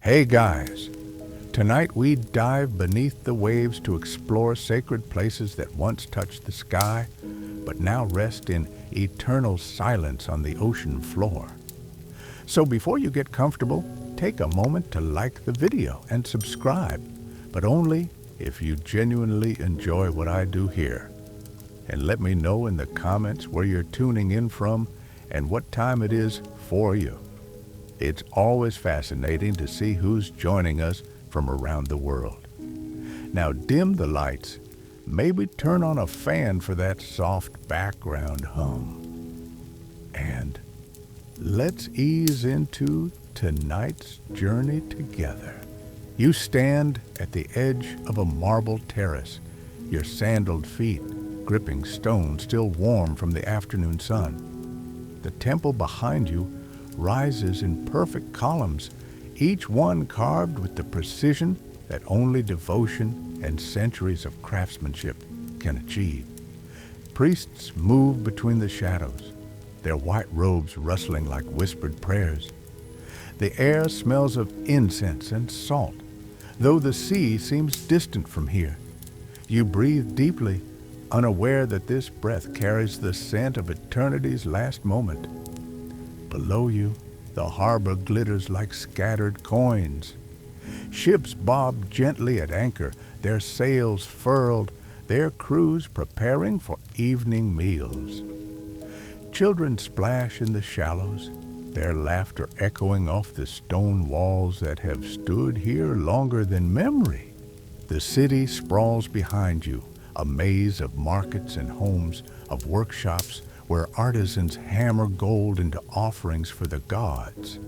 Hey guys, tonight we dive beneath the waves to explore sacred places that once touched the sky, but now rest in eternal silence on the ocean floor. So before you get comfortable, take a moment to like the video and subscribe, but only if you genuinely enjoy what I do here. And let me know in the comments where you're tuning in from and what time it is for you. It's always fascinating to see who's joining us from around the world. Now dim the lights, maybe turn on a fan for that soft background hum. And let's ease into tonight's journey together. You stand at the edge of a marble terrace, your sandaled feet gripping stone still warm from the afternoon sun. The temple behind you rises in perfect columns, each one carved with the precision that only devotion and centuries of craftsmanship can achieve. Priests move between the shadows, their white robes rustling like whispered prayers. The air smells of incense and salt, though the sea seems distant from here. You breathe deeply, unaware that this breath carries the scent of eternity's last moment. Below you, the harbor glitters like scattered coins. Ships bob gently at anchor, their sails furled, their crews preparing for evening meals. Children splash in the shallows, their laughter echoing off the stone walls that have stood here longer than memory. The city sprawls behind you, a maze of markets and homes, of workshops where artisans hammer gold into offerings for the gods.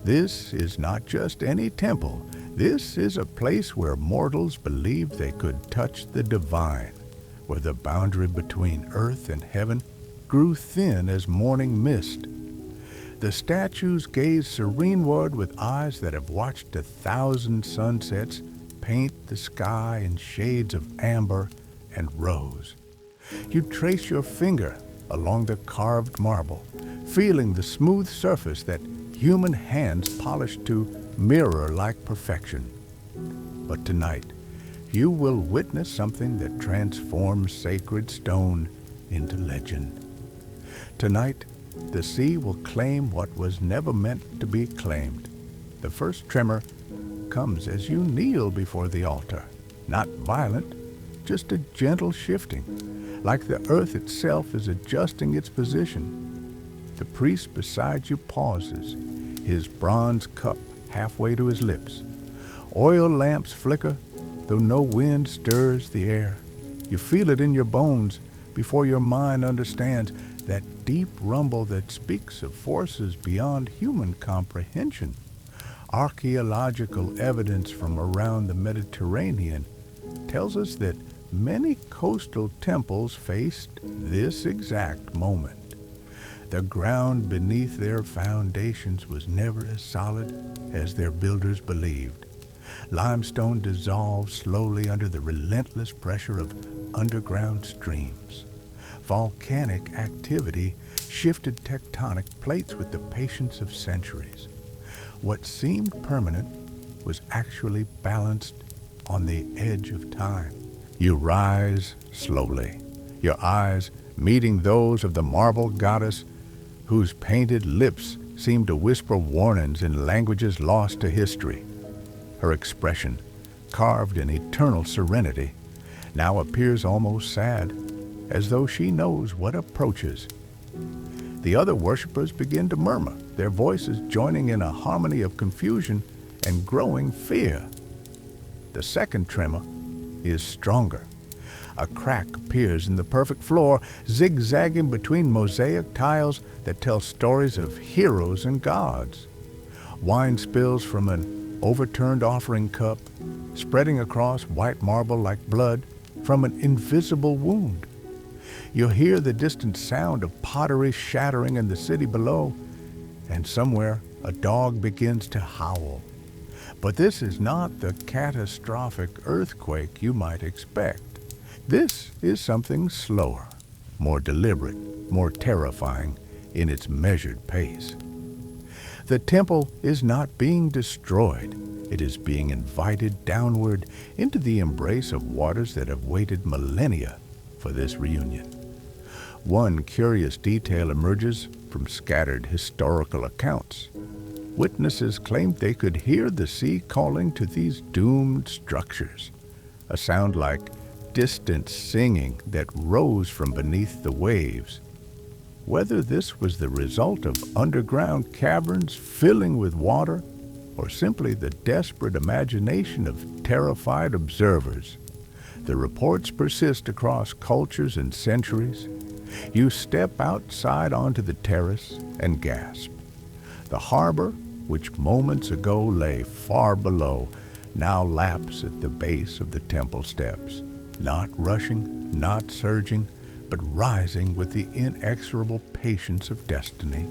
This is not just any temple. This is a place where mortals believed they could touch the divine, where the boundary between earth and heaven grew thin as morning mist. The statues gaze sereneward with eyes that have watched 1,000 sunsets paint the sky in shades of amber and rose. You trace your finger along the carved marble, feeling the smooth surface that human hands polished to mirror like perfection. But tonight, you will witness something that transforms sacred stone into legend. Tonight, the sea will claim what was never meant to be claimed. The first tremor comes as you kneel before the altar, not violent, just a gentle shifting, like the earth itself is adjusting its position. The priest beside you pauses, his bronze cup halfway to his lips. Oil lamps flicker, though no wind stirs the air. You feel it in your bones before your mind understands that deep rumble that speaks of forces beyond human comprehension. Archaeological evidence from around the Mediterranean tells us that many coastal temples faced this exact moment. The ground beneath their foundations was never as solid as their builders believed. Limestone dissolved slowly under the relentless pressure of underground streams. Volcanic activity shifted tectonic plates with the patience of centuries. What seemed permanent was actually balanced on the edge of time. You rise slowly, your eyes meeting those of the marble goddess whose painted lips seem to whisper warnings in languages lost to history. Her expression, carved in eternal serenity, now appears almost sad, as though she knows what approaches. The other worshippers begin to murmur, their voices joining in a harmony of confusion and growing fear. The second tremor is stronger. A crack appears in the perfect floor, zigzagging between mosaic tiles that tell stories of heroes and gods. Wine spills from an overturned offering cup, spreading across white marble like blood from an invisible wound. You hear the distant sound of pottery shattering in the city below, and somewhere a dog begins to howl. But this is not the catastrophic earthquake you might expect. This is something slower, more deliberate, more terrifying in its measured pace. The temple is not being destroyed. It is being invited downward into the embrace of waters that have waited millennia for this reunion. One curious detail emerges from scattered historical accounts. Witnesses claimed they could hear the sea calling to these doomed structures, a sound like distant singing that rose from beneath the waves. Whether this was the result of underground caverns filling with water, or simply the desperate imagination of terrified observers, the reports persist across cultures and centuries. You step outside onto the terrace and gasp. The harbor, which moments ago lay far below, now laps at the base of the temple steps, not rushing, not surging, but rising with the inexorable patience of destiny.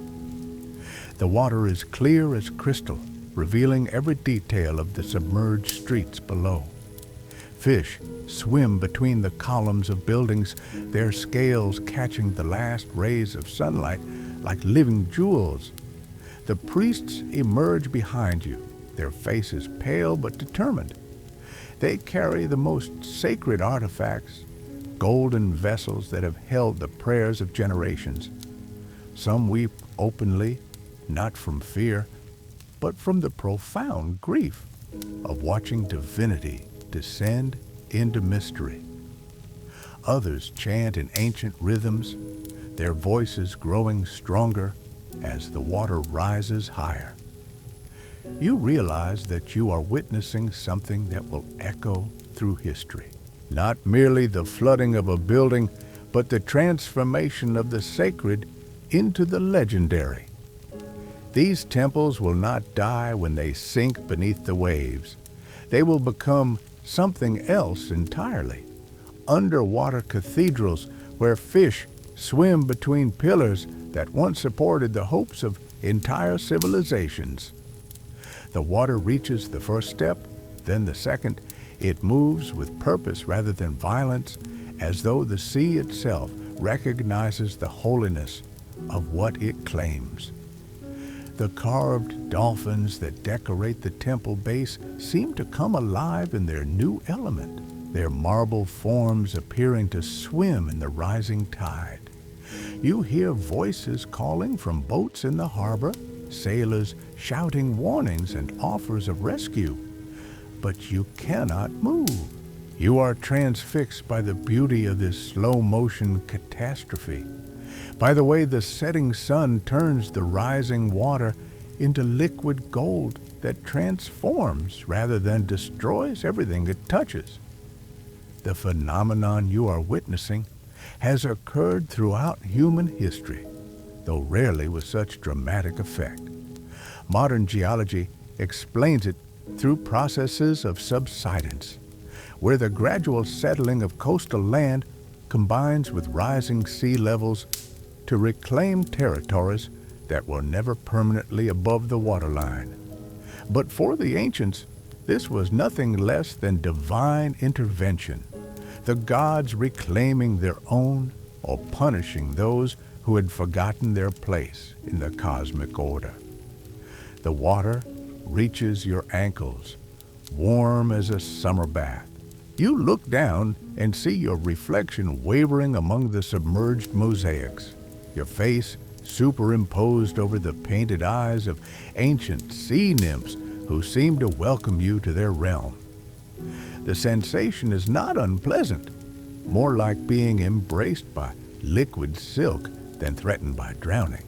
The water is clear as crystal, revealing every detail of the submerged streets below. Fish swim between the columns of buildings, their scales catching the last rays of sunlight like living jewels. The priests emerge behind you, their faces pale but determined. They carry the most sacred artifacts, golden vessels that have held the prayers of generations. Some weep openly, not from fear, but from the profound grief of watching divinity descend into mystery. Others chant in ancient rhythms, their voices growing stronger as the water rises higher. You realize that you are witnessing something that will echo through history. Not merely the flooding of a building, but the transformation of the sacred into the legendary. These temples will not die when they sink beneath the waves. They will become something else entirely. Underwater cathedrals where fish swim between pillars that once supported the hopes of entire civilizations. The water reaches the first step, then the second. It moves with purpose rather than violence, as though the sea itself recognizes the holiness of what it claims. The carved dolphins that decorate the temple base seem to come alive in their new element, their marble forms appearing to swim in the rising tide. You hear voices calling from boats in the harbor, sailors shouting warnings and offers of rescue. But you cannot move. You are transfixed by the beauty of this slow-motion catastrophe, by the way the setting sun turns the rising water into liquid gold that transforms rather than destroys everything it touches. The phenomenon you are witnessing has occurred throughout human history, though rarely with such dramatic effect. Modern geology explains it through processes of subsidence, where the gradual settling of coastal land combines with rising sea levels to reclaim territories that were never permanently above the waterline. But for the ancients, this was nothing less than divine intervention, the gods reclaiming their own or punishing those who had forgotten their place in the cosmic order. The water reaches your ankles, warm as a summer bath. You look down and see your reflection wavering among the submerged mosaics, your face superimposed over the painted eyes of ancient sea nymphs who seem to welcome you to their realm. The sensation is not unpleasant, more like being embraced by liquid silk than threatened by drowning.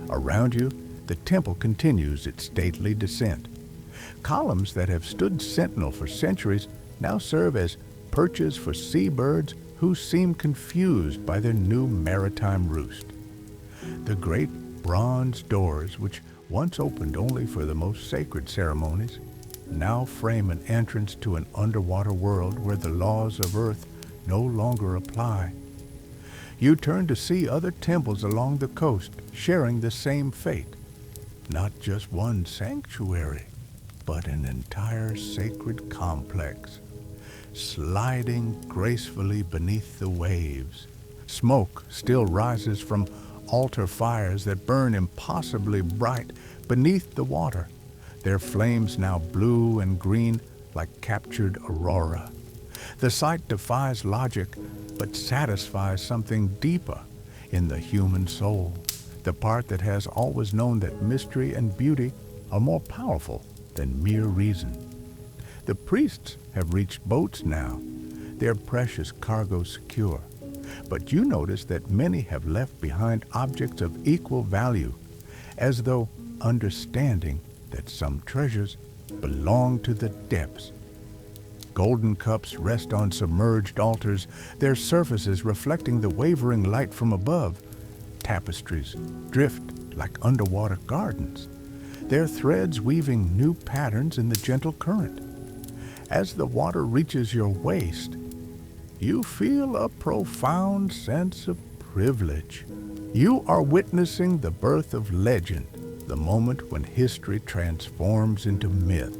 Around you, the temple continues its stately descent. Columns that have stood sentinel for centuries now serve as perches for seabirds who seem confused by their new maritime roost. The great bronze doors, which once opened only for the most sacred ceremonies, now frame an entrance to an underwater world where the laws of Earth no longer apply. You turn to see other temples along the coast sharing the same fate. Not just one sanctuary, but an entire sacred complex, sliding gracefully beneath the waves. Smoke still rises from altar fires that burn impossibly bright Beneath the water, their flames now blue and green like captured aurora. The sight defies logic, but satisfies something deeper in the human soul, the part that has always known that mystery and beauty are more powerful than mere reason. The priests have reached boats now, their precious cargo secure. But you notice that many have left behind objects of equal value, as though understanding that some treasures belong to the depths. Golden cups rest on submerged altars, their surfaces reflecting the wavering light from above. Tapestries drift like underwater gardens, their threads weaving new patterns in the gentle current. As the water reaches your waist, you feel a profound sense of privilege. You are witnessing the birth of legend, the moment when history transforms into myth.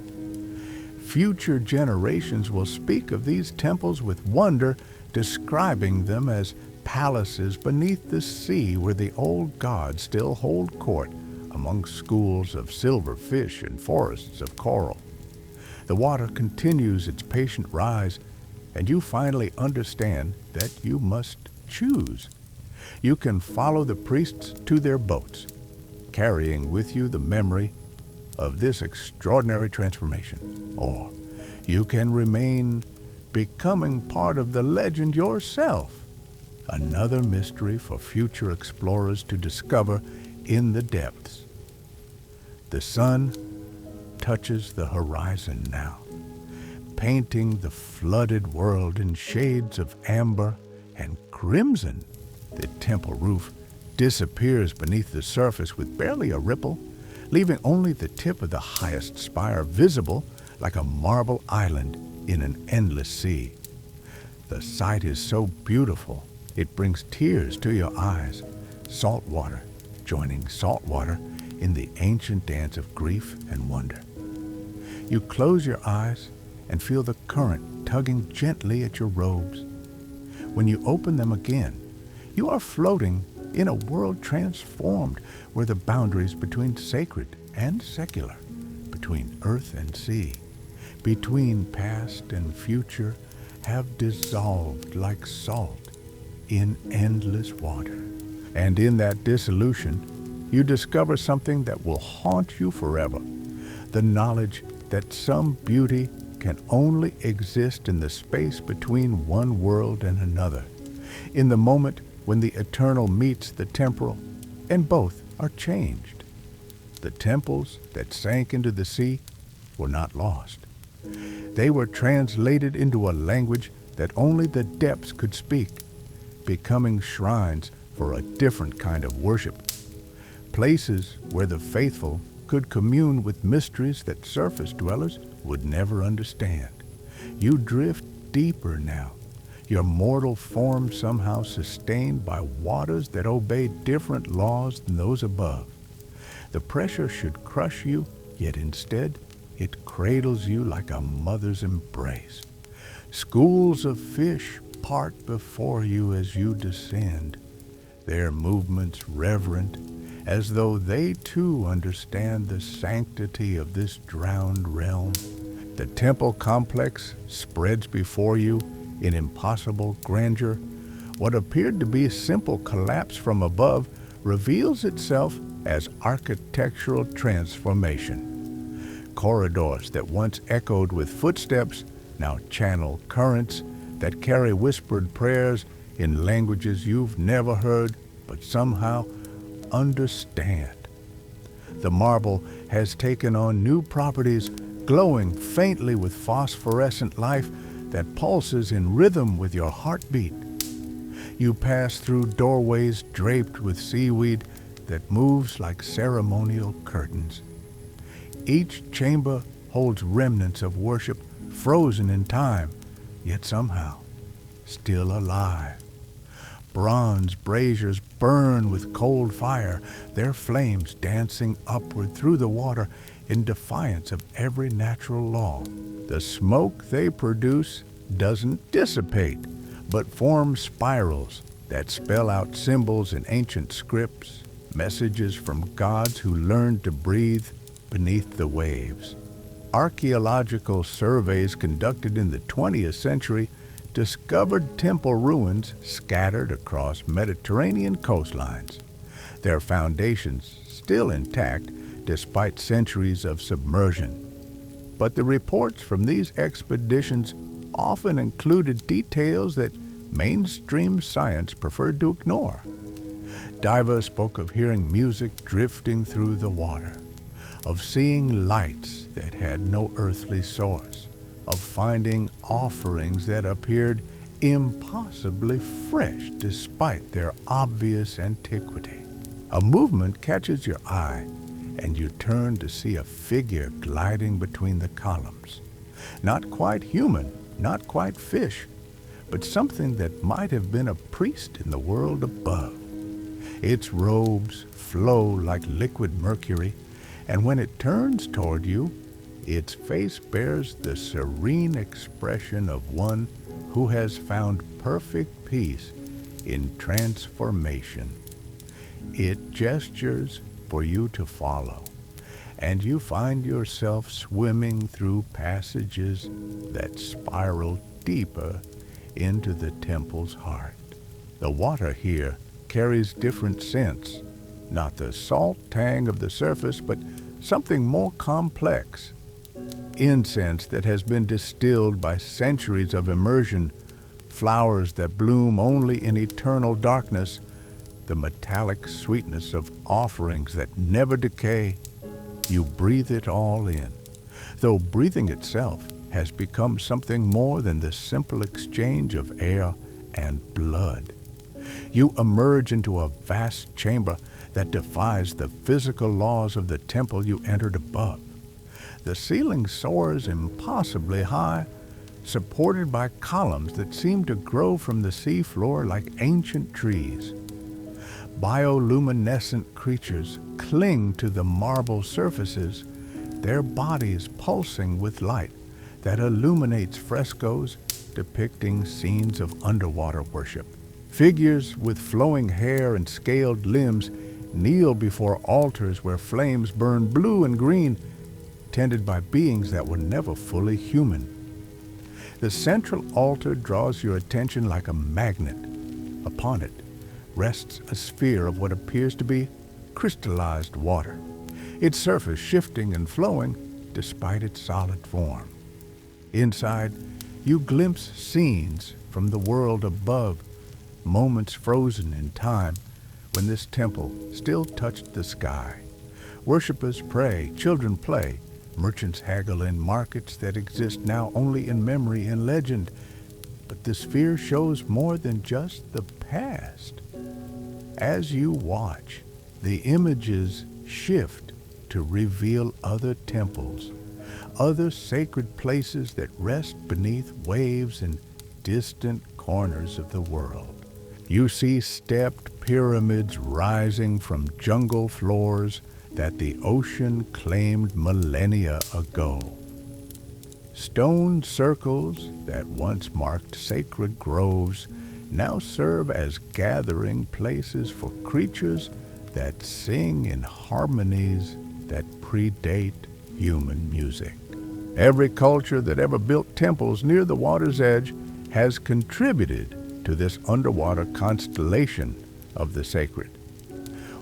Future generations will speak of these temples with wonder, describing them as palaces beneath the sea where the old gods still hold court among schools of silver fish and forests of coral. The water continues its patient rise, and you finally understand that you must choose. You can follow the priests to their boats, carrying with you the memory of this extraordinary transformation. Or you can remain becoming part of the legend yourself, another mystery for future explorers to discover in the depths. The sun touches the horizon now, painting the flooded world in shades of amber and crimson. The temple roof disappears beneath the surface with barely a ripple, leaving only the tip of the highest spire visible like a marble island in an endless sea. The sight is so beautiful, it brings tears to your eyes. Salt water joining salt water in the ancient dance of grief and wonder. You close your eyes and feel the current tugging gently at your robes. When you open them again, you are floating in a world transformed where the boundaries between sacred and secular, between earth and sea, between past and future have dissolved like salt in endless water. And in that dissolution, you discover something that will haunt you forever, the knowledge that some beauty can only exist in the space between one world and another, in the moment when the eternal meets the temporal, and both are changed. The temples that sank into the sea were not lost. They were translated into a language that only the depths could speak, becoming shrines for a different kind of worship, places where the faithful could commune with mysteries that surface dwellers would never understand. You drift deeper now, your mortal form somehow sustained by waters that obey different laws than those above. The pressure should crush you, yet instead it cradles you like a mother's embrace. Schools of fish part before you as you descend, their movements reverent, as though they too understand the sanctity of this drowned realm. The temple complex spreads before you in impossible grandeur. What appeared to be a simple collapse from above reveals itself as architectural transformation. Corridors that once echoed with footsteps now channel currents that carry whispered prayers in languages you've never heard but somehow understand. The marble has taken on new properties, glowing faintly with phosphorescent life that pulses in rhythm with your heartbeat. You pass through doorways draped with seaweed that moves like ceremonial curtains. Each chamber holds remnants of worship frozen in time, yet somehow still alive. Bronze braziers burn with cold fire, their flames dancing upward through the water in defiance of every natural law. The smoke they produce doesn't dissipate, but forms spirals that spell out symbols in ancient scripts, messages from gods who learned to breathe beneath the waves. Archaeological surveys conducted in the 20th century discovered temple ruins scattered across Mediterranean coastlines, their foundations still intact despite centuries of submersion. But the reports from these expeditions often included details that mainstream science preferred to ignore. Divers spoke of hearing music drifting through the water, of seeing lights that had no earthly source, of finding offerings that appeared impossibly fresh despite their obvious antiquity. A movement catches your eye, and you turn to see a figure gliding between the columns. Not quite human, not quite fish, but something that might have been a priest in the world above. Its robes flow like liquid mercury, and when it turns toward you, its face bears the serene expression of one who has found perfect peace in transformation. It gestures for you to follow, and you find yourself swimming through passages that spiral deeper into the temple's heart. The water here carries different scents, not the salt tang of the surface, but something more complex. Incense that has been distilled by centuries of immersion, flowers that bloom only in eternal darkness, the metallic sweetness of offerings that never decay. You breathe it all in, though breathing itself has become something more than the simple exchange of air and blood. You emerge into a vast chamber that defies the physical laws of the temple you entered above. The ceiling soars impossibly high, supported by columns that seem to grow from the seafloor like ancient trees. Bioluminescent creatures cling to the marble surfaces, their bodies pulsing with light that illuminates frescoes depicting scenes of underwater worship. Figures with flowing hair and scaled limbs kneel before altars where flames burn blue and green, tended by beings that were never fully human. The central altar draws your attention like a magnet. Upon it rests a sphere of what appears to be crystallized water, its surface shifting and flowing despite its solid form. Inside, you glimpse scenes from the world above, moments frozen in time when this temple still touched the sky. Worshippers pray, children play, merchants haggle in markets that exist now only in memory and legend. But the sphere shows more than just the past. As you watch, the images shift to reveal other temples, other sacred places that rest beneath waves in distant corners of the world. You see stepped pyramids rising from jungle floors that the ocean claimed millennia ago. Stone circles that once marked sacred groves now serve as gathering places for creatures that sing in harmonies that predate human music. Every culture that ever built temples near the water's edge has contributed to this underwater constellation of the sacred.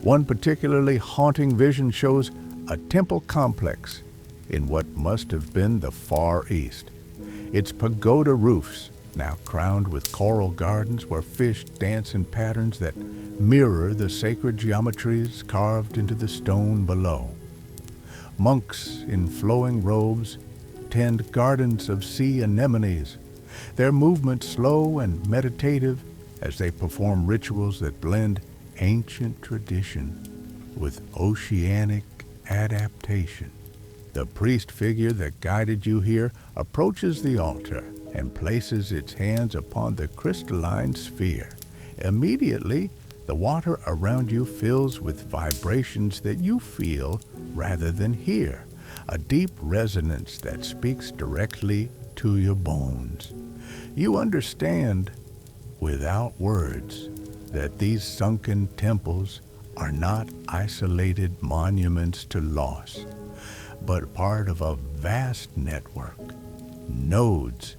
One particularly haunting vision shows a temple complex in what must have been the Far East. Its pagoda roofs, now crowned with coral gardens where fish dance in patterns that mirror the sacred geometries carved into the stone below. Monks in flowing robes tend gardens of sea anemones, their movement slow and meditative as they perform rituals that blend ancient tradition with oceanic adaptation. The priest figure that guided you here approaches the altar and places its hands upon the crystalline sphere. Immediately, the water around you fills with vibrations that you feel rather than hear, a deep resonance that speaks directly to your bones. You understand, without words, that these sunken temples are not isolated monuments to loss, but part of a vast network, nodes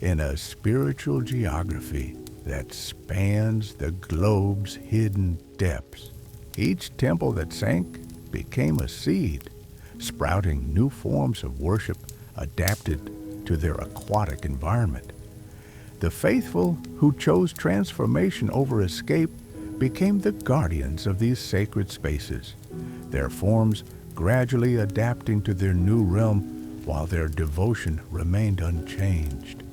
in a spiritual geography that spans the globe's hidden depths. Each temple that sank became a seed, sprouting new forms of worship adapted to their aquatic environment. The faithful who chose transformation over escape became the guardians of these sacred spaces, their forms gradually adapting to their new realm while their devotion remained unchanged.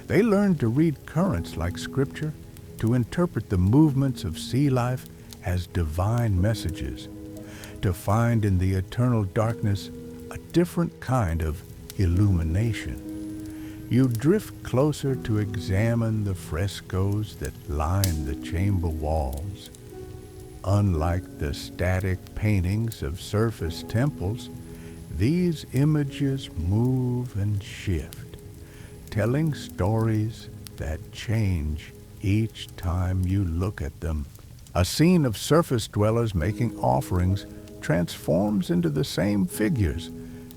They learned to read currents like scripture, to interpret the movements of sea life as divine messages, to find in the eternal darkness a different kind of illumination. You drift closer to examine the frescoes that line the chamber walls. Unlike the static paintings of surface temples, these images move and shift, telling stories that change each time you look at them. A scene of surface dwellers making offerings transforms into the same figures,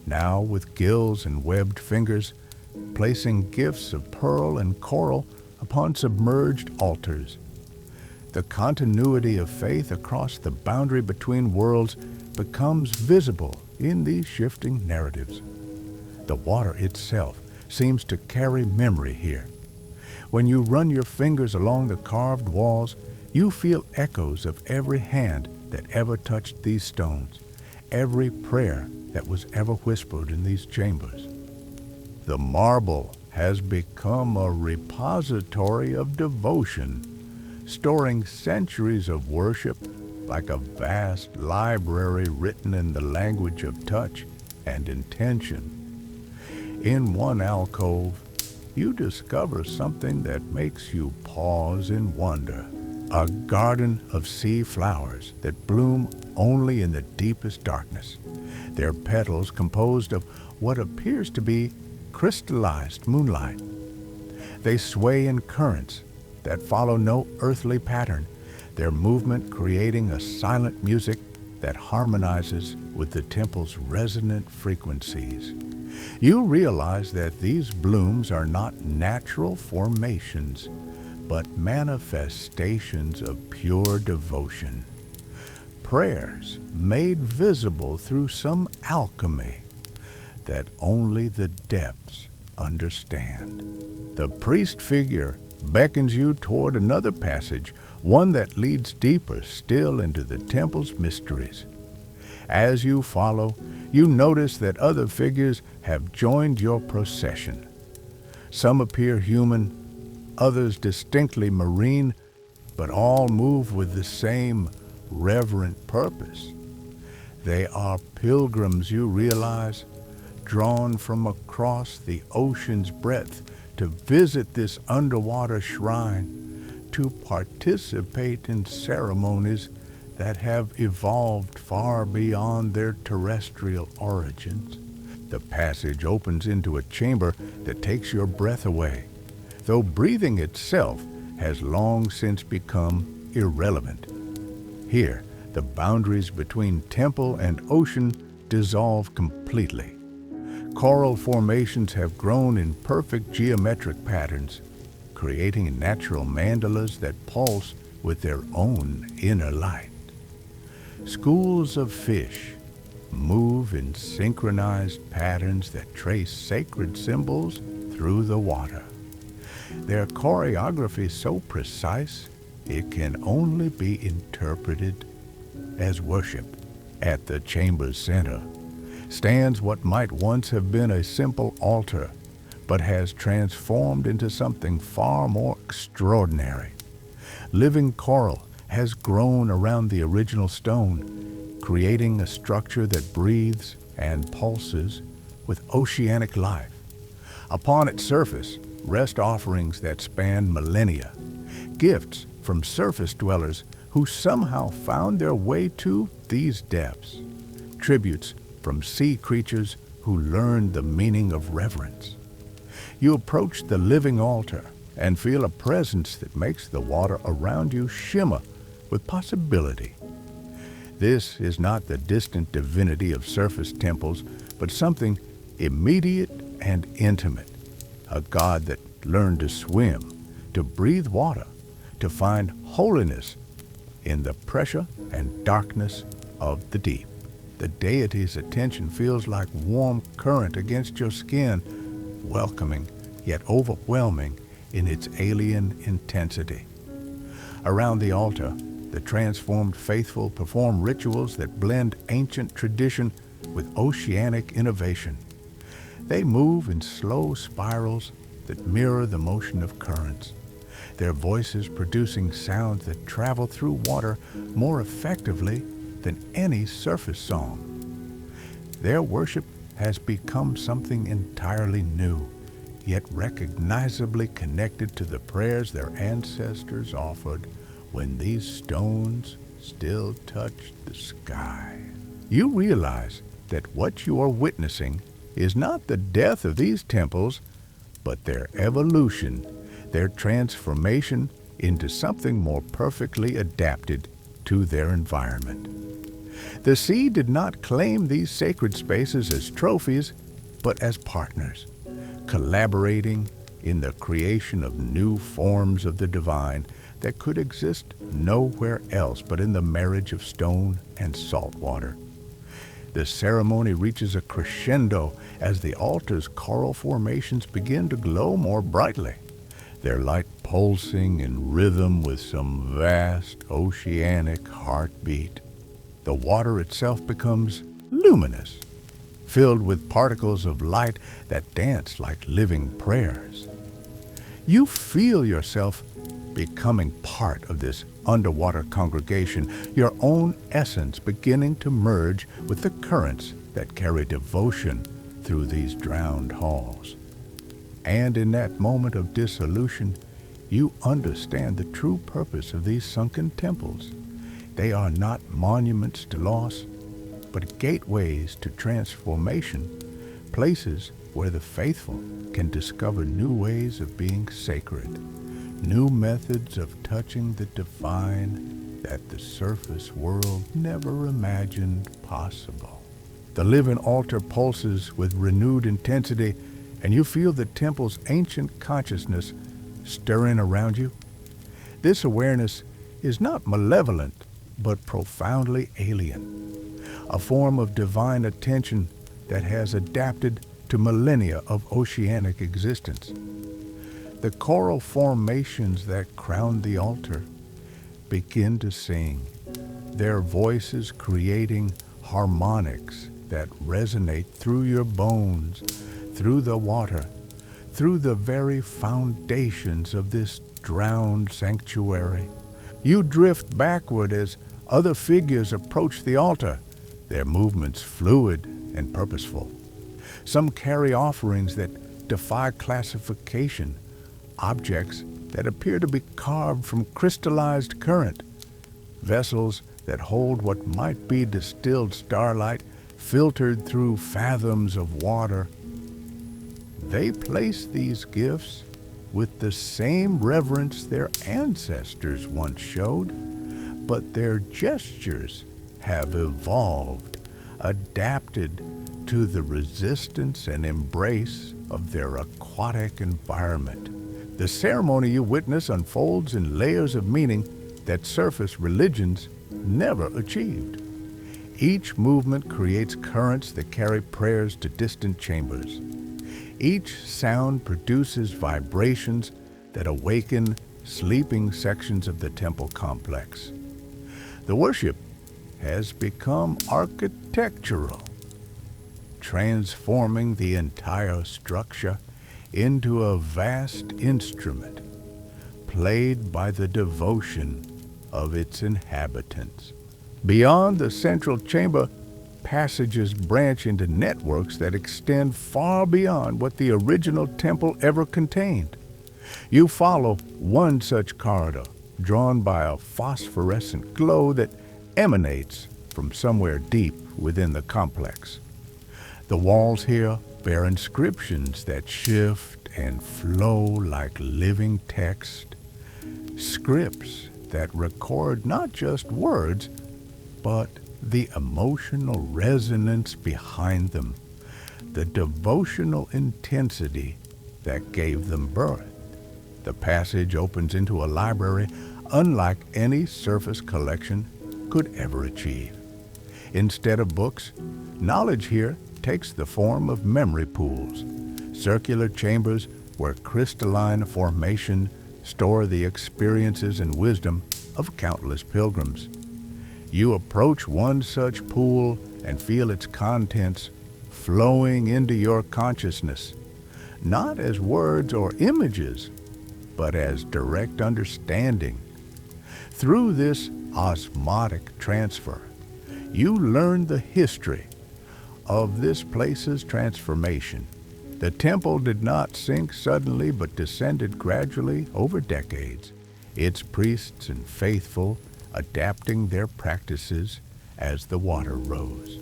now with gills and webbed fingers, placing gifts of pearl and coral upon submerged altars. The continuity of faith across the boundary between worlds becomes visible in these shifting narratives. The water itself seems to carry memory here. When you run your fingers along the carved walls, you feel echoes of every hand that ever touched these stones, every prayer that was ever whispered in these chambers. The marble has become a repository of devotion, storing centuries of worship like a vast library written in the language of touch and intention. In one alcove, you discover something that makes you pause in wonder. A garden of sea flowers that bloom only in the deepest darkness, their petals composed of what appears to be crystallized moonlight. They sway in currents that follow no earthly pattern, their movement creating a silent music that harmonizes with the temple's resonant frequencies. You realize that these blooms are not natural formations, but manifestations of pure devotion. Prayers made visible through some alchemy that only the depths understand. The priest figure beckons you toward another passage, one that leads deeper still into the temple's mysteries. As you follow, you notice that other figures have joined your procession. Some appear human, others distinctly marine, but all move with the same reverent purpose. They are pilgrims, you realize, drawn from across the ocean's breadth to visit this underwater shrine, to participate in ceremonies that have evolved far beyond their terrestrial origins. The passage opens into a chamber that takes your breath away, though breathing itself has long since become irrelevant. Here, the boundaries between temple and ocean dissolve completely. Coral formations have grown in perfect geometric patterns, creating natural mandalas that pulse with their own inner light. Schools of fish move in synchronized patterns that trace sacred symbols through the water. Their choreography so precise, it can only be interpreted as worship. At the chamber's center stands what might once have been a simple altar, but has transformed into something far more extraordinary. Living coral has grown around the original stone, creating a structure that breathes and pulses with oceanic life. Upon its surface rest offerings that span millennia, gifts from surface dwellers who somehow found their way to these depths, tributes from sea creatures who learned the meaning of reverence. You approach the living altar and feel a presence that makes the water around you shimmer with possibility. This is not the distant divinity of surface temples, but something immediate and intimate. A God that learned to swim, to breathe water, to find holiness in the pressure and darkness of the deep. The deity's attention feels like warm current against your skin, welcoming yet overwhelming in its alien intensity. Around the altar, the transformed faithful perform rituals that blend ancient tradition with oceanic innovation. They move in slow spirals that mirror the motion of currents, their voices producing sounds that travel through water more effectively than any surface song. Their worship has become something entirely new, yet recognizably connected to the prayers their ancestors offered when these stones still touched the sky. You realize that what you are witnessing is not the death of these temples, but their evolution, their transformation into something more perfectly adapted to their environment. The sea did not claim these sacred spaces as trophies, but as partners, collaborating in the creation of new forms of the divine that could exist nowhere else but in the marriage of stone and salt water. The ceremony reaches a crescendo as the altar's coral formations begin to glow more brightly, their light pulsing in rhythm with some vast oceanic heartbeat. The water itself becomes luminous, filled with particles of light that dance like living prayers. You feel yourself becoming part of this underwater congregation, your own essence beginning to merge with the currents that carry devotion through these drowned halls. And in that moment of dissolution, you understand the true purpose of these sunken temples. They are not monuments to loss, but gateways to transformation, places where the faithful can discover new ways of being sacred, new methods of touching the divine that the surface world never imagined possible. The living altar pulses with renewed intensity, and you feel the temple's ancient consciousness stirring around you. This awareness is not malevolent, but profoundly alien, a form of divine attention that has adapted to millennia of oceanic existence. The coral formations that crown the altar begin to sing, their voices creating harmonics that resonate through your bones, through the water, through the very foundations of this drowned sanctuary. You drift backward as other figures approach the altar, their movements fluid and purposeful. Some carry offerings that defy classification, objects that appear to be carved from crystallized current, vessels that hold what might be distilled starlight filtered through fathoms of water. They place these gifts with the same reverence their ancestors once showed, but their gestures have evolved, adapted to the resistance and embrace of their aquatic environment. The ceremony you witness unfolds in layers of meaning that surface religions never achieved. Each movement creates currents that carry prayers to distant chambers. Each sound produces vibrations that awaken sleeping sections of the temple complex. The worship has become architectural, transforming the entire structure into a vast instrument played by the devotion of its inhabitants. Beyond the central chamber, passages branch into networks that extend far beyond what the original temple ever contained. You follow one such corridor, drawn by a phosphorescent glow that emanates from somewhere deep within the complex. The walls here bear inscriptions that shift and flow like living text, scripts that record not just words, but the emotional resonance behind them, the devotional intensity that gave them birth. The passage opens into a library unlike any surface collection could ever achieve. Instead of books, knowledge here takes the form of memory pools, circular chambers where crystalline formation store the experiences and wisdom of countless pilgrims. You approach one such pool and feel its contents flowing into your consciousness, not as words or images, but as direct understanding. Through this osmotic transfer, you learn the history of this place's transformation. The temple did not sink suddenly but descended gradually over decades, its priests and faithful adapting their practices as the water rose.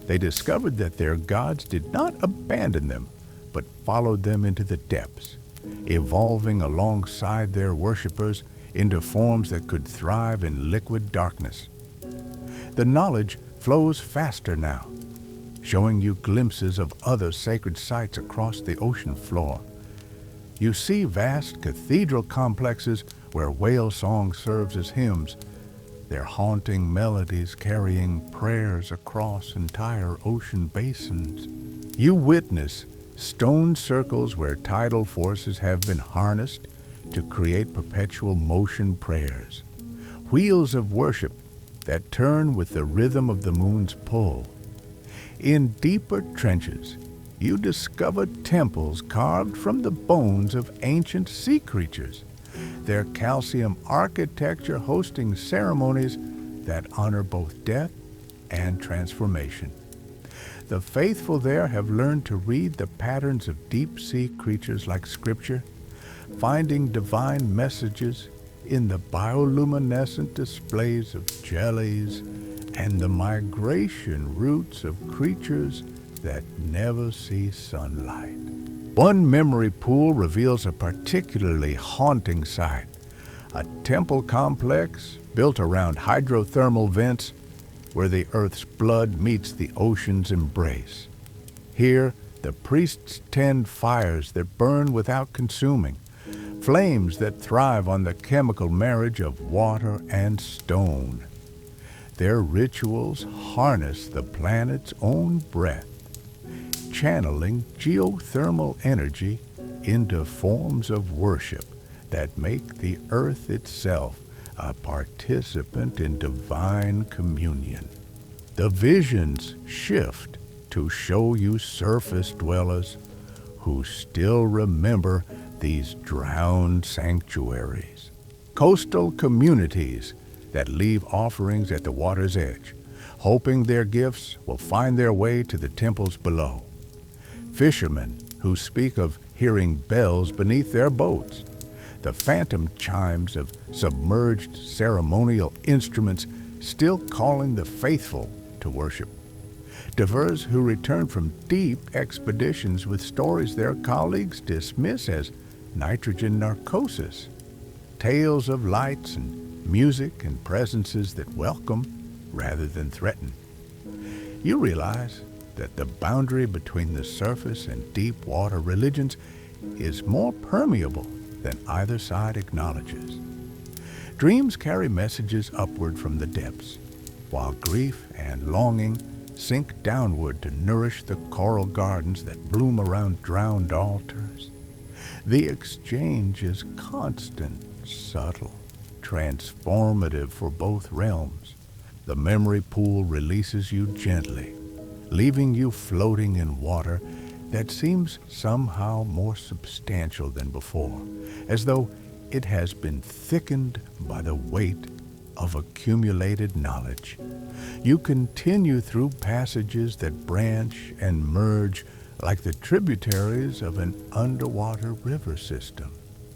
They discovered that their gods did not abandon them, but followed them into the depths, evolving alongside their worshippers into forms that could thrive in liquid darkness. The knowledge flows faster now, showing you glimpses of other sacred sites across the ocean floor. You see vast cathedral complexes where whale song serves as hymns, their haunting melodies carrying prayers across entire ocean basins. You witness stone circles where tidal forces have been harnessed to create perpetual motion prayers, wheels of worship that turn with the rhythm of the moon's pull. In deeper trenches, you discover temples carved from the bones of ancient sea creatures, their calcium architecture hosting ceremonies that honor both death and transformation. The faithful there have learned to read the patterns of deep-sea creatures like scripture, finding divine messages in the bioluminescent displays of jellies and the migration routes of creatures that never see sunlight. One memory pool reveals a particularly haunting sight, a temple complex built around hydrothermal vents where the earth's blood meets the ocean's embrace. Here, the priests tend fires that burn without consuming, flames that thrive on the chemical marriage of water and stone. Their rituals harness the planet's own breath, channeling geothermal energy into forms of worship that make the earth itself a participant in divine communion. The visions shift to show you surface dwellers who still remember these drowned sanctuaries, coastal communities that leave offerings at the water's edge, hoping their gifts will find their way to the temples below. Fishermen who speak of hearing bells beneath their boats, the phantom chimes of submerged ceremonial instruments still calling the faithful to worship. Divers who return from deep expeditions with stories their colleagues dismiss as nitrogen narcosis, tales of lights and music and presences that welcome rather than threaten. You realize that the boundary between the surface and deep water religions is more permeable than either side acknowledges. Dreams carry messages upward from the depths, while grief and longing sink downward to nourish the coral gardens that bloom around drowned altars. The exchange is constant, subtle, transformative for both realms. The memory pool releases you gently, leaving you floating in water that seems somehow more substantial than before, as though it has been thickened by the weight of accumulated knowledge. You continue through passages that branch and merge like the tributaries of an underwater river system,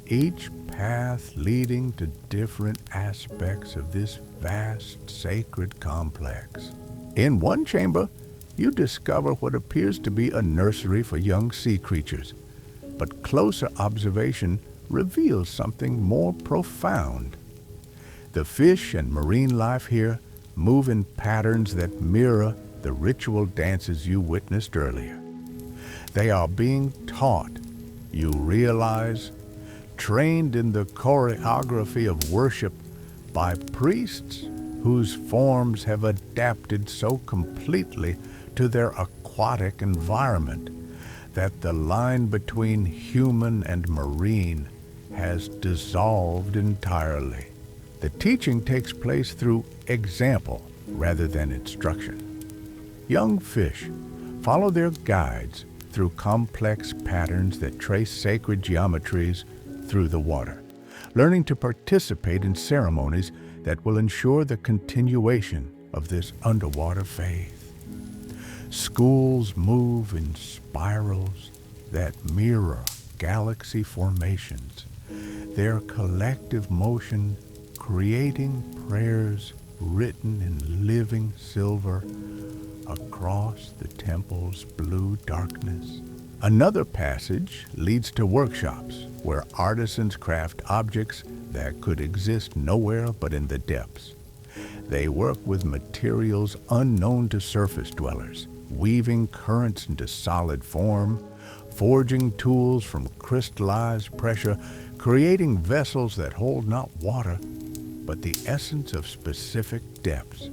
each path leading to different aspects of this vast sacred complex. In one chamber, you discover what appears to be a nursery for young sea creatures, but closer observation reveals something more profound. The fish and marine life here move in patterns that mirror the ritual dances you witnessed earlier. They are being taught, you realize, trained in the choreography of worship by priests whose forms have adapted so completely to their aquatic environment that the line between human and marine has dissolved entirely. The teaching takes place through example rather than instruction. Young fish follow their guides through complex patterns that trace sacred geometries through the water, learning to participate in ceremonies that will ensure the continuation of this underwater faith. Schools move in spirals that mirror galaxy formations, their collective motion creating prayers written in living silver across the temple's blue darkness. Another passage leads to workshops where artisans craft objects that could exist nowhere but in the depths. They work with materials unknown to surface dwellers, weaving currents into solid form, forging tools from crystallized pressure, creating vessels that hold not water, but the essence of specific depths,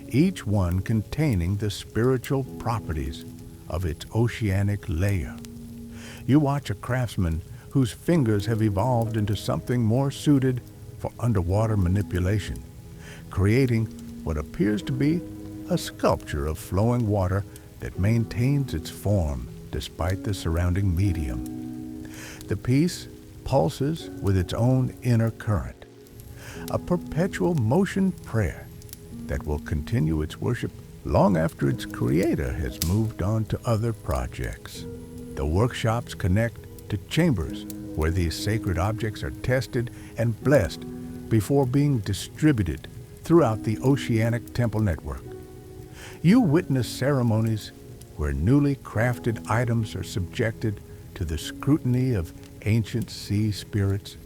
each one containing the spiritual properties of its oceanic layer. You watch a craftsman whose fingers have evolved into something more suited for underwater manipulation, creating what appears to be a sculpture of flowing water that maintains its form despite the surrounding medium. The piece pulses with its own inner current, a perpetual motion prayer that will continue its worship long after its creator has moved on to other projects. The workshops connect to chambers where these sacred objects are tested and blessed before being distributed throughout the oceanic temple network. You witness ceremonies where newly crafted items are subjected to the scrutiny of ancient sea spirits,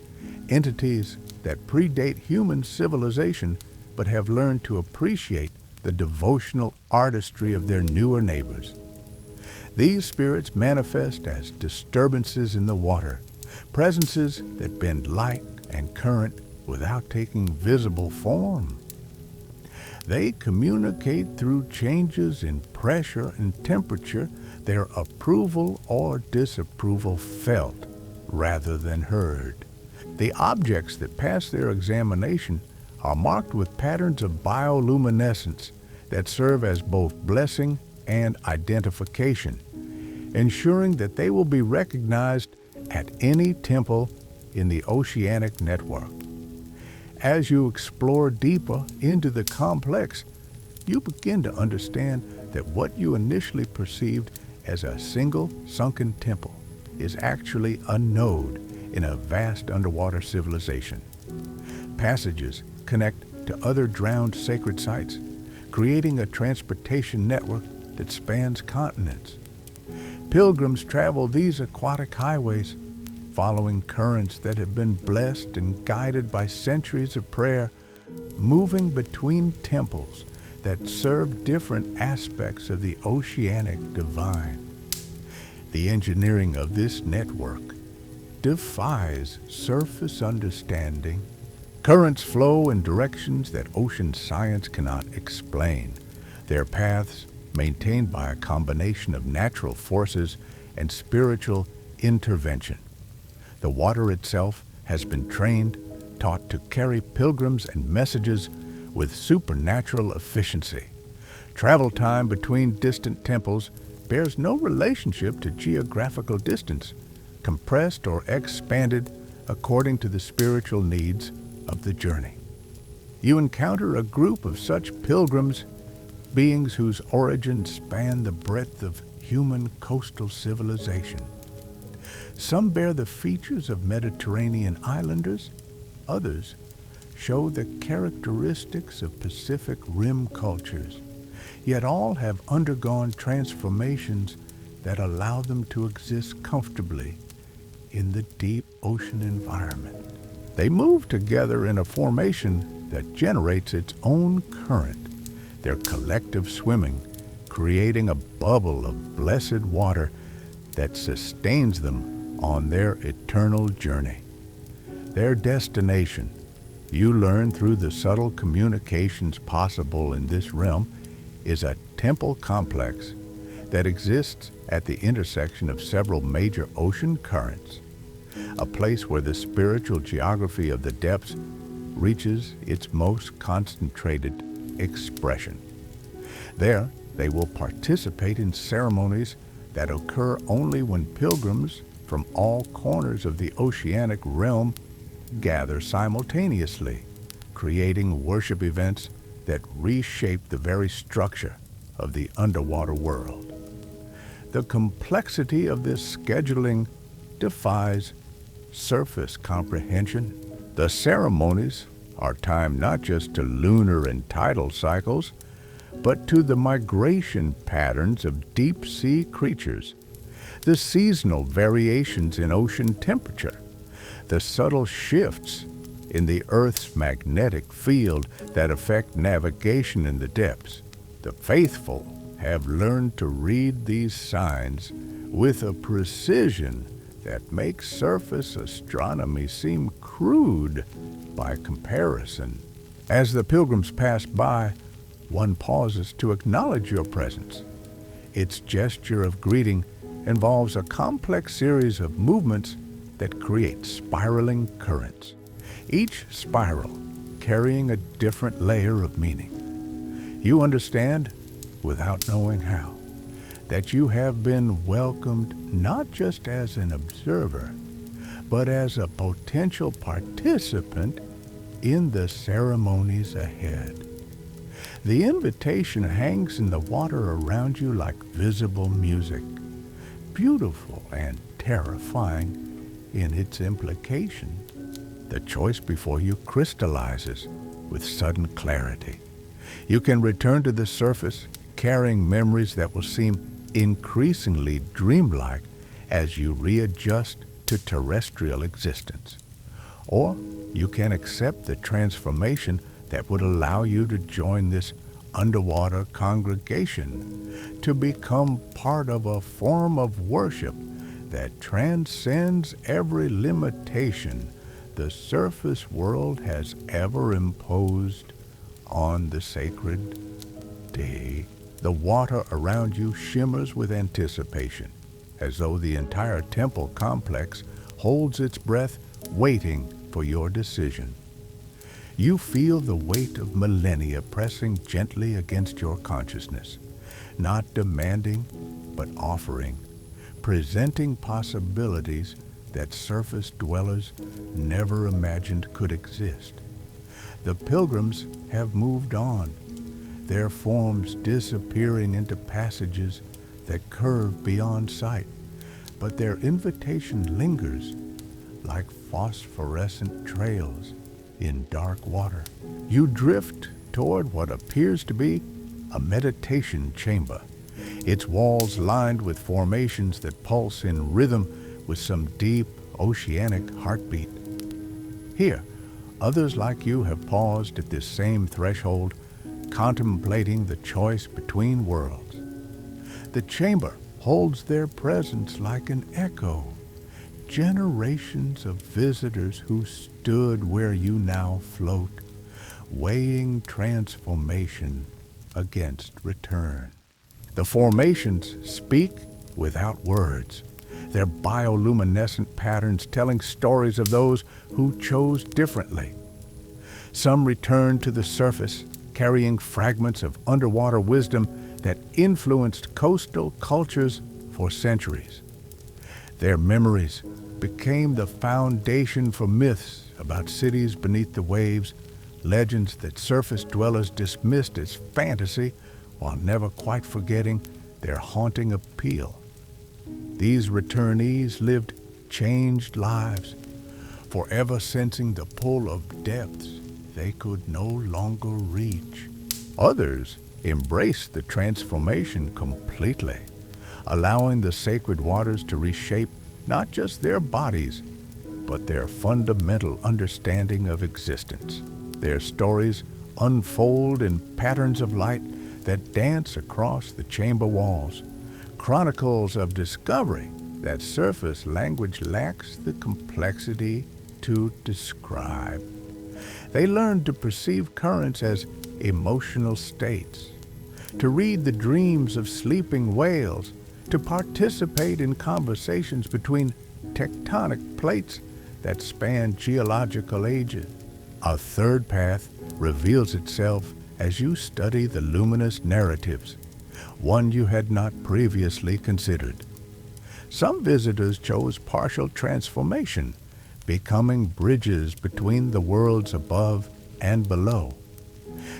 entities that predate human civilization but have learned to appreciate the devotional artistry of their newer neighbors. These spirits manifest as disturbances in the water, presences that bend light and current without taking visible form. They communicate through changes in pressure and temperature, their approval or disapproval felt rather than heard. The objects that pass their examination are marked with patterns of bioluminescence that serve as both blessing and identification, ensuring that they will be recognized at any temple in the oceanic network. As you explore deeper into the complex, you begin to understand that what you initially perceived as a single sunken temple is actually a node in a vast underwater civilization. Passages connect to other drowned sacred sites, creating a transportation network that spans continents. Pilgrims travel these aquatic highways, following currents that have been blessed and guided by centuries of prayer, moving between temples that serve different aspects of the oceanic divine. The engineering of this network defies surface understanding. Currents flow in directions that ocean science cannot explain, their paths maintained by a combination of natural forces and spiritual intervention. The water itself has been trained, taught to carry pilgrims and messages with supernatural efficiency. Travel time between distant temples bears no relationship to geographical distance, compressed or expanded according to the spiritual needs of the journey. You encounter a group of such pilgrims, beings whose origins span the breadth of human coastal civilization. Some bear the features of Mediterranean islanders, others show the characteristics of Pacific Rim cultures, yet all have undergone transformations that allow them to exist comfortably in the deep ocean environment. They move together in a formation that generates its own current, their collective swimming, creating a bubble of blessed water that sustains them on their eternal journey. Their destination, you learn through the subtle communications possible in this realm, is a temple complex that exists at the intersection of several major ocean currents, a place where the spiritual geography of the depths reaches its most concentrated expression. There, they will participate in ceremonies that occur only when pilgrims from all corners of the oceanic realm gather simultaneously, creating worship events that reshape the very structure of the underwater world. The complexity of this scheduling defies surface comprehension. The ceremonies are timed not just to lunar and tidal cycles, but to the migration patterns of deep-sea creatures, the seasonal variations in ocean temperature, the subtle shifts in the Earth's magnetic field that affect navigation in the depths. The faithful have learned to read these signs with a precision that makes surface astronomy seem crude by comparison. As the pilgrims pass by, one pauses to acknowledge your presence. Its gesture of greeting involves a complex series of movements that create spiraling currents, each spiral carrying a different layer of meaning. You understand, without knowing how, that you have been welcomed not just as an observer, but as a potential participant in the ceremonies ahead. The invitation hangs in the water around you like visible music, beautiful and terrifying in its implication. The choice before you crystallizes with sudden clarity. You can return to the surface carrying memories that will seem increasingly dreamlike as you readjust to terrestrial existence. Or you can accept the transformation that would allow you to join this underwater congregation, to become part of a form of worship that transcends every limitation the surface world has ever imposed on the sacred day. The water around you shimmers with anticipation, as though the entire temple complex holds its breath, waiting for your decision. You feel the weight of millennia pressing gently against your consciousness, not demanding, but offering, presenting possibilities that surface dwellers never imagined could exist. The pilgrims have moved on, their forms disappearing into passages that curve beyond sight, but their invitation lingers like phosphorescent trails in dark water. You drift toward what appears to be a meditation chamber, its walls lined with formations that pulse in rhythm with some deep oceanic heartbeat. Here, others like you have paused at this same threshold, contemplating the choice between worlds. The chamber holds their presence like an echo, generations of visitors who stood where you now float, weighing transformation against return. The formations speak without words, their bioluminescent patterns telling stories of those who chose differently. Some return to the surface, carrying fragments of underwater wisdom that influenced coastal cultures for centuries. Their memories became the foundation for myths about cities beneath the waves, legends that surface dwellers dismissed as fantasy while never quite forgetting their haunting appeal. These returnees lived changed lives, forever sensing the pull of depths they could no longer reach. Others embraced the transformation completely, allowing the sacred waters to reshape not just their bodies, but their fundamental understanding of existence. Their stories unfold in patterns of light that dance across the chamber walls, chronicles of discovery that surface language lacks the complexity to describe. They learn to perceive currents as emotional states, to read the dreams of sleeping whales, to participate in conversations between tectonic plates that span geological ages. A third path reveals itself as you study the luminous narratives, one you had not previously considered. Some visitors chose partial transformation, becoming bridges between the worlds above and below.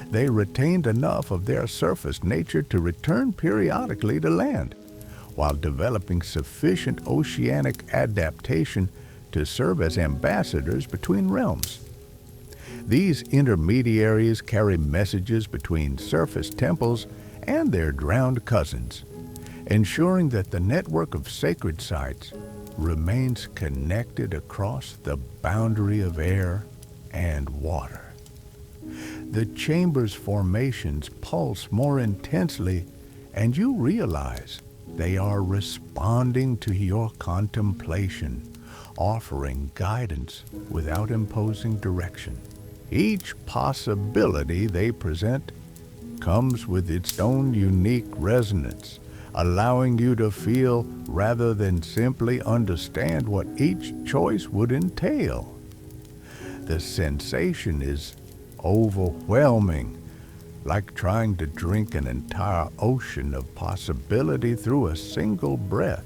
They retained enough of their surface nature to return periodically to land, while developing sufficient oceanic adaptation to serve as ambassadors between realms. These intermediaries carry messages between surface temples and their drowned cousins, ensuring that the network of sacred sites remains connected across the boundary of air and water. The chamber's formations pulse more intensely, and you realize they are responding to your contemplation, offering guidance without imposing direction. Each possibility they present comes with its own unique resonance, allowing you to feel rather than simply understand what each choice would entail. The sensation is overwhelming, like trying to drink an entire ocean of possibility through a single breath.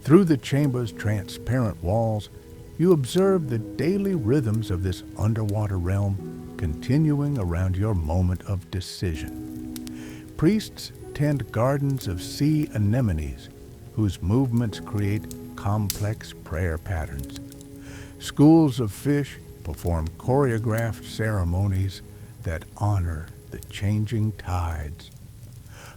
Through the chamber's transparent walls, you observe the daily rhythms of this underwater realm continuing around your moment of decision. Priests tend gardens of sea anemones, whose movements create complex prayer patterns. Schools of fish perform choreographed ceremonies that honor the changing tides.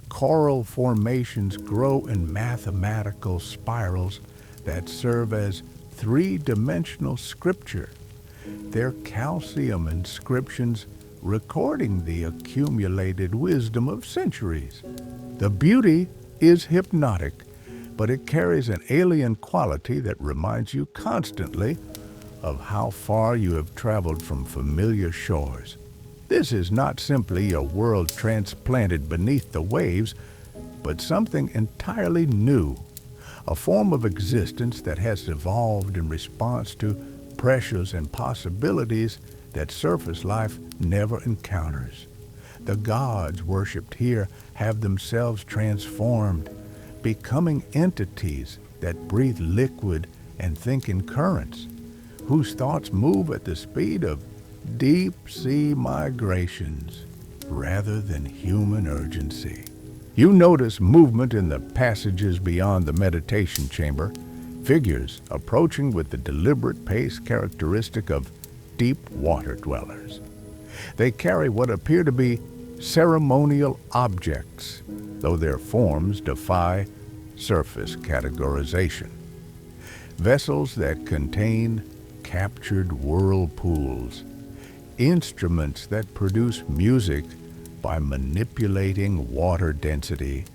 Coral formations grow in mathematical spirals that serve as three-dimensional scripture, their calcium inscriptions recording the accumulated wisdom of centuries. The beauty is hypnotic, but it carries an alien quality that reminds you constantly of how far you have traveled from familiar shores. This is not simply a world transplanted beneath the waves, but something entirely new, a form of existence that has evolved in response to pressures and possibilities that surface life never encounters. The gods worshipped here have themselves transformed, becoming entities that breathe liquid and think in currents, whose thoughts move at the speed of deep-sea migrations rather than human urgency. You notice movement in the passages beyond the meditation chamber, figures approaching with the deliberate pace characteristic of deep water dwellers. They carry what appear to be ceremonial objects, though their forms defy surface categorization. Vessels that contain captured whirlpools, instruments that produce music by manipulating water density,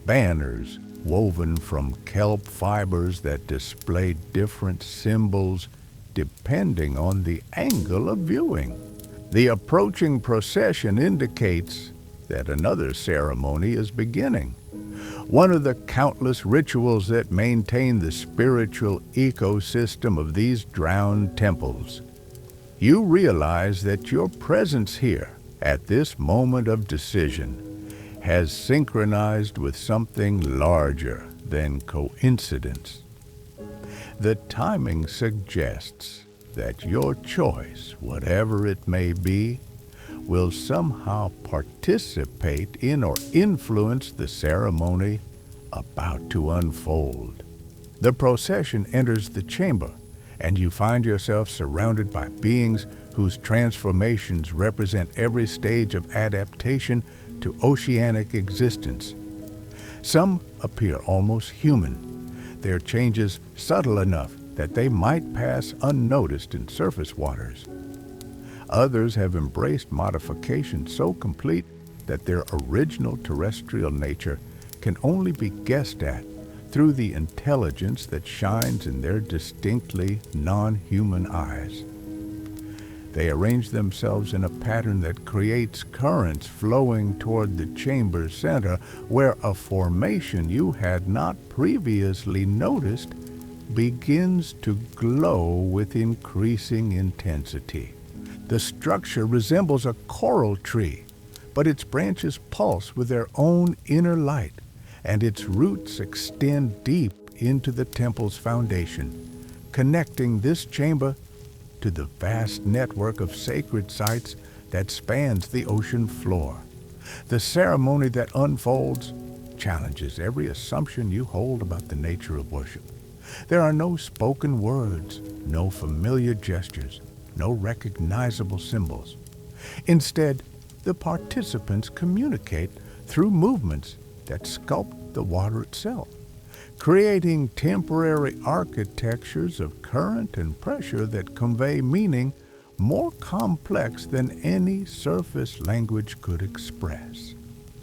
banners woven from kelp fibers that display different symbols depending on the angle of viewing. The approaching procession indicates that another ceremony is beginning, one of the countless rituals that maintain the spiritual ecosystem of these drowned temples. You realize that your presence here, at this moment of decision, has synchronized with something larger than coincidence. The timing suggests that your choice, whatever it may be, will somehow participate in or influence the ceremony about to unfold. The procession enters the chamber, and you find yourself surrounded by beings whose transformations represent every stage of adaptation to oceanic existence. Some appear almost human, their changes subtle enough that they might pass unnoticed in surface waters. Others have embraced modification so complete that their original terrestrial nature can only be guessed at through the intelligence that shines in their distinctly non-human eyes. They arrange themselves in a pattern that creates currents flowing toward the chamber's center, where a formation you had not previously noticed begins to glow with increasing intensity. The structure resembles a coral tree, but its branches pulse with their own inner light, and its roots extend deep into the temple's foundation, connecting this chamber to the vast network of sacred sites that spans the ocean floor. The ceremony that unfolds challenges every assumption you hold about the nature of worship. There are no spoken words, no familiar gestures, no recognizable symbols. Instead, the participants communicate through movements that sculpt the water itself, creating temporary architectures of current and pressure that convey meaning more complex than any surface language could express.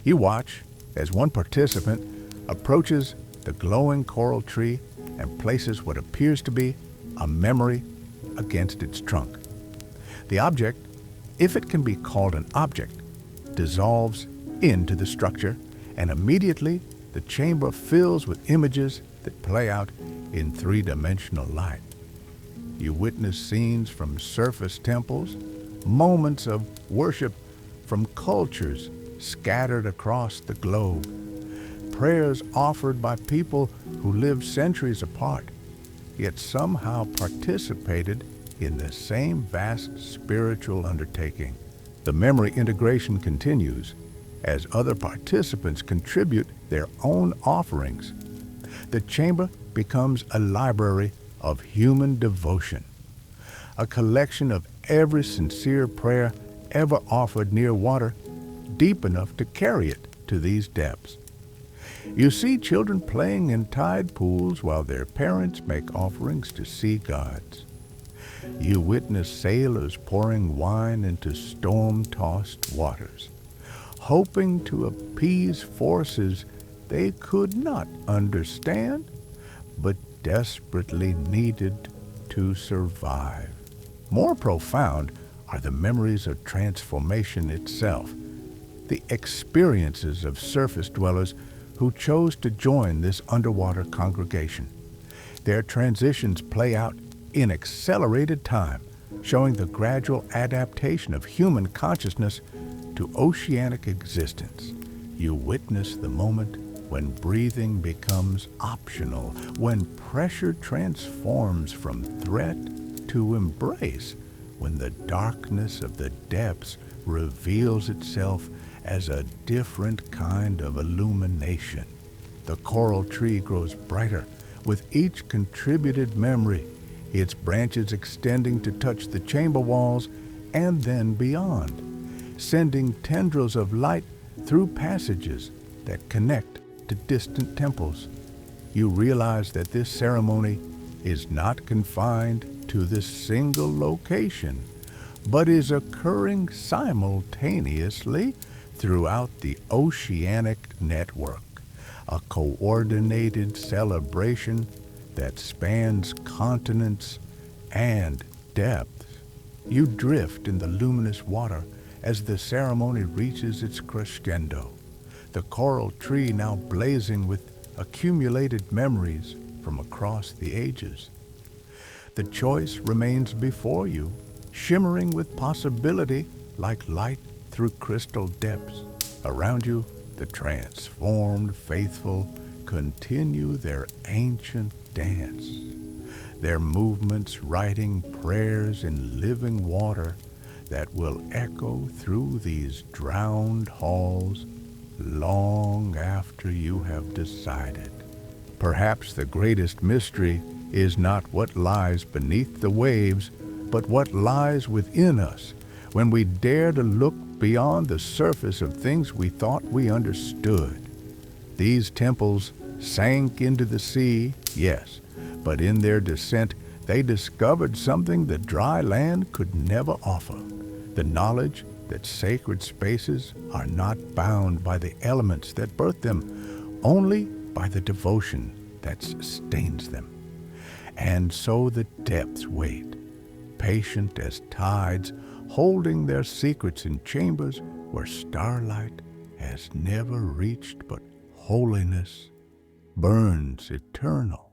You watch as one participant approaches the glowing coral tree and places what appears to be a memory against its trunk. The object, if it can be called an object, dissolves into the structure, and immediately the chamber fills with images that play out in three-dimensional light. You witness scenes from surface temples, moments of worship from cultures scattered across the globe, prayers offered by people who lived centuries apart, yet somehow participated in the same vast spiritual undertaking. The memory integration continues as other participants contribute their own offerings. The chamber becomes a library of human devotion, a collection of every sincere prayer ever offered near water deep enough to carry it to these depths. You see children playing in tide pools while their parents make offerings to sea gods. You witness sailors pouring wine into storm-tossed waters, hoping to appease forces they could not understand, but desperately needed to survive. More profound are the memories of transformation itself, the experiences of surface dwellers who chose to join this underwater congregation. Their transitions play out in accelerated time, showing the gradual adaptation of human consciousness to oceanic existence. You witness the moment when breathing becomes optional, when pressure transforms from threat to embrace, when the darkness of the depths reveals itself as a different kind of illumination. The coral tree grows brighter with each contributed memory, its branches extending to touch the chamber walls and then beyond, sending tendrils of light through passages that connect to distant temples. You realize that this ceremony is not confined to this single location, but is occurring simultaneously throughout the oceanic network, a coordinated celebration that spans continents and depths. You drift in the luminous water as the ceremony reaches its crescendo, the coral tree now blazing with accumulated memories from across the ages. The choice remains before you, shimmering with possibility like light through crystal depths. Around you, the transformed faithful continue their ancient dance, their movements writing prayers in living water that will echo through these drowned halls long after you have decided. Perhaps the greatest mystery is not what lies beneath the waves, but what lies within us when we dare to look beyond the surface of things we thought we understood. These temples sank into the sea, yes, but in their descent they discovered something the dry land could never offer, the knowledge that sacred spaces are not bound by the elements that birth them, only by the devotion that sustains them. And so the depths wait, patient as tides, holding their secrets in chambers where starlight has never reached, but holiness burns eternal.